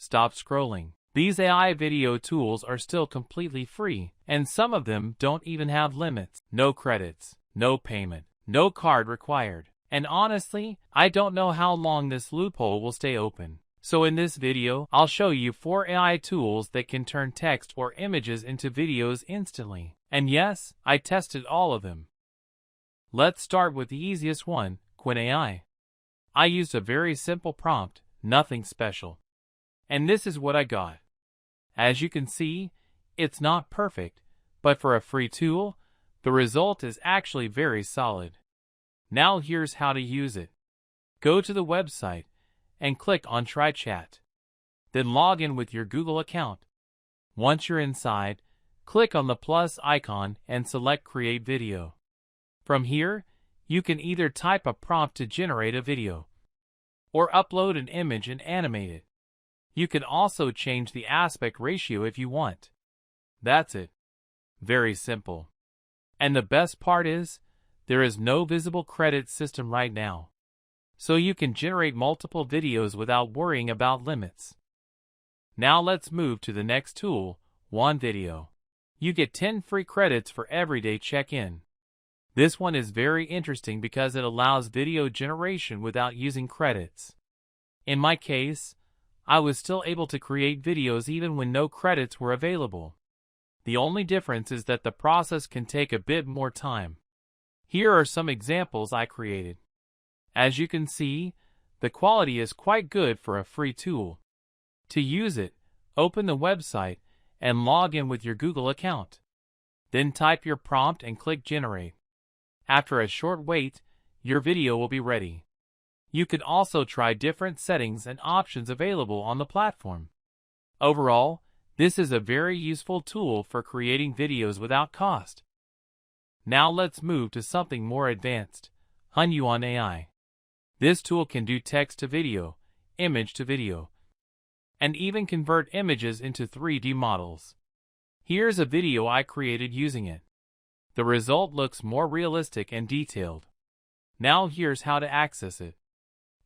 Stop scrolling. These AI video tools are still completely free, and some of them don't even have limits. No credits, no payment, no card required. And honestly, I don't know how long this loophole will stay open. So in this video, I'll show you 4 AI tools that can turn text or images into videos instantly. And yes, I tested all of them. Let's start with the easiest one, Quinn AI. I used a very simple prompt, nothing special. And this is what I got. As you can see, it's not perfect, but for a free tool, the result is actually very solid. Now here's how to use it. Go to the website and click on Try Chat. Then log in with your Google account. Once you're inside, click on the plus icon and select Create Video. From here, you can either type a prompt to generate a video, or upload an image and animate it. You can also change the aspect ratio if you want. That's it. Very simple. And the best part is, there is no visible credit system right now. So you can generate multiple videos without worrying about limits. Now let's move to the next tool, OneVideo. You get 10 free credits for everyday check-in. This one is very interesting because it allows video generation without using credits. In my case, I was still able to create videos even when no credits were available. The only difference is that the process can take a bit more time. Here are some examples I created. As you can see, the quality is quite good for a free tool. To use it, open the website and log in with your Google account. Then type your prompt and click Generate. After a short wait, your video will be ready. You can also try different settings and options available on the platform. Overall, this is a very useful tool for creating videos without cost. Now let's move to something more advanced, Hunyuan AI. This tool can do text to video, image to video, and even convert images into 3D models. Here's a video I created using it. The result looks more realistic and detailed. Now here's how to access it.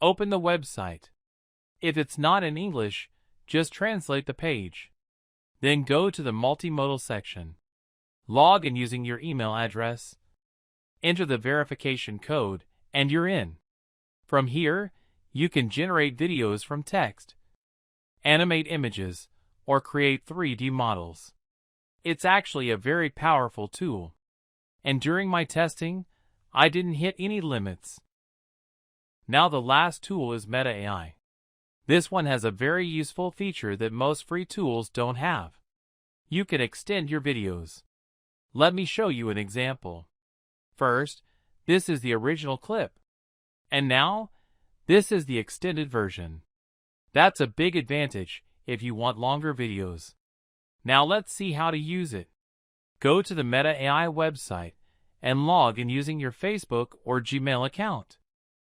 Open the website. If it's not in English, just translate the page. Then go to the multimodal section. Log in using your email address. Enter the verification code, and you're in. From here, you can generate videos from text, animate images, or create 3D models. It's actually a very powerful tool. And during my testing, I didn't hit any limits. Now the last tool is Meta AI. This one has a very useful feature that most free tools don't have. You can extend your videos. Let me show you an example. First, this is the original clip. And now, this is the extended version. That's a big advantage if you want longer videos. Now let's see how to use it. Go to the Meta AI website and log in using your Facebook or Gmail account.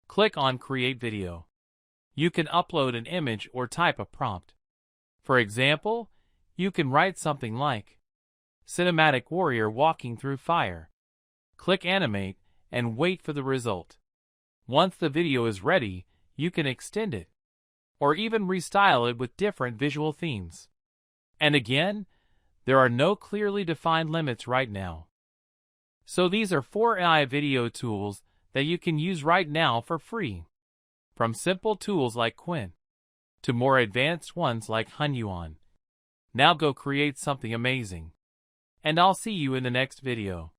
Click on Create Video. You can upload an image or type a prompt. For example, you can write something like, Cinematic Warrior walking through fire. Click Animate and wait for the result. Once the video is ready, you can extend it, or even restyle it with different visual themes. And again, there are no clearly defined limits right now. So these are 4 AI video tools that you can use right now for free. From simple tools like Quinn, to more advanced ones like Hunyuan. Now go create something amazing. And I'll see you in the next video.